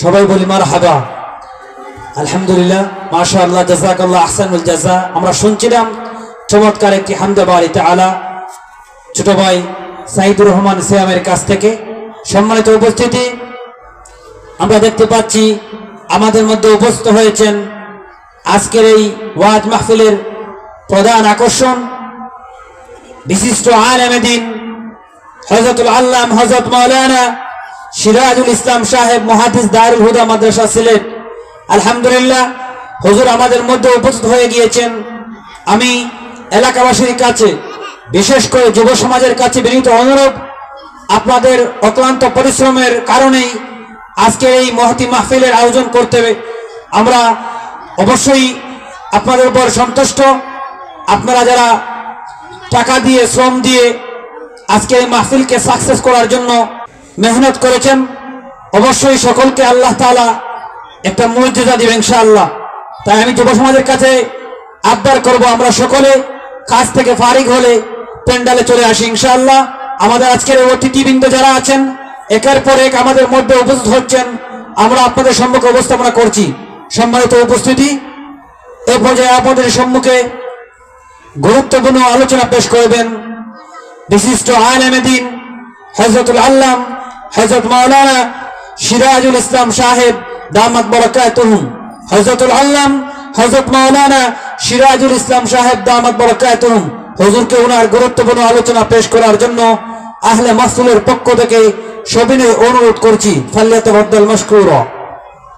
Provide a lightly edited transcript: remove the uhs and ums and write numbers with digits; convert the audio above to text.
সবাই বলি মারহাবা। আলহামদুলিল্লাহ, মাশাআল্লাহ, জাযাকাল্লাহ আহসানুল জাযা। আমরা শুনছিলাম চমৎকার একটি হামদে বাড়ি তাআলা ছোট ভাই সাইদুর রহমান সিয়ামের কাছ থেকে। সম্মানিত উপস্থিতি, আমরা দেখতে পাচ্ছি আমাদের মধ্যে উপস্থিত হয়েছেন আজকের এই ওয়াজ মাহফিলের প্রধান আকর্ষণ বিশিষ্ট আলেমে দ্বীন হযরতুল আল্লাম হযরত মাওলানা সিরাজুল ইসলাম সাহেব মুহাদ্দিস দারুল হুদা মাদ্রাসা সিলেট। আলহামদুলিল্লাহ, হুজুর আমাদের মধ্যে উপস্থিত হয়ে গিয়েছেন। আমি এলাকাবাসীর কাছে, বিশেষ করে যুব সমাজের কাছে বিনীত অনুরোধ, আপনাদের অক্লান্ত পরিশ্রমের কারণেই আজকের এই মহতি মাহফিলের আয়োজন করতে আমরা অবশ্যই আপনাদের উপর সন্তুষ্ট। আপনারা যারা টাকা দিয়ে, শ্রম দিয়ে আজকের এই মাহফিলকে সাকসেস করার জন্য মেহনত করেছেন, অবশ্যই সকলকে আল্লাহ তাআলা একটা মর্যাদা দিবেন ইনশাআল্লাহ। তাই আমি যুব সমাজের কাছে আবদার করব, আমরা সকলে কাজ থেকে ফারিগ হলে প্যান্ডালে চলে আসি ইনশাআল্লাহ। আমাদের আজকের অতিথিবৃন্দ যারা আছেন একের পর এক আমাদের মধ্যে উপস্থিত হচ্ছেন, আমরা আপনাদের সম্মুখে উপস্থাপনা করছি। সম্মানিত উপস্থিতি, এ পর্যায়ে আপনাদের সম্মুখে গুরুত্বপূর্ণ আলোচনা পেশ করবেন বিশিষ্ট আলেমে দ্বীন হযরতুল আল্লাম হযরত মাওলানা সিরাজুল ইসলাম সাহেব দামাত বরকাতুহুম। হযরতুল আল্লাম হযরত মাওলানা সিরাজুল ইসলাম সাহেব দামাত বরকাতুহুম হুজুরকে ওনার গুরুত্বপূর্ণ আলোচনা পেশ করার জন্য আহলে মাহফিলের পক্ষ থেকে সবিনয় অনুরোধ করছি। ফালিয়াতাফাদ্দাল মাশকুরা।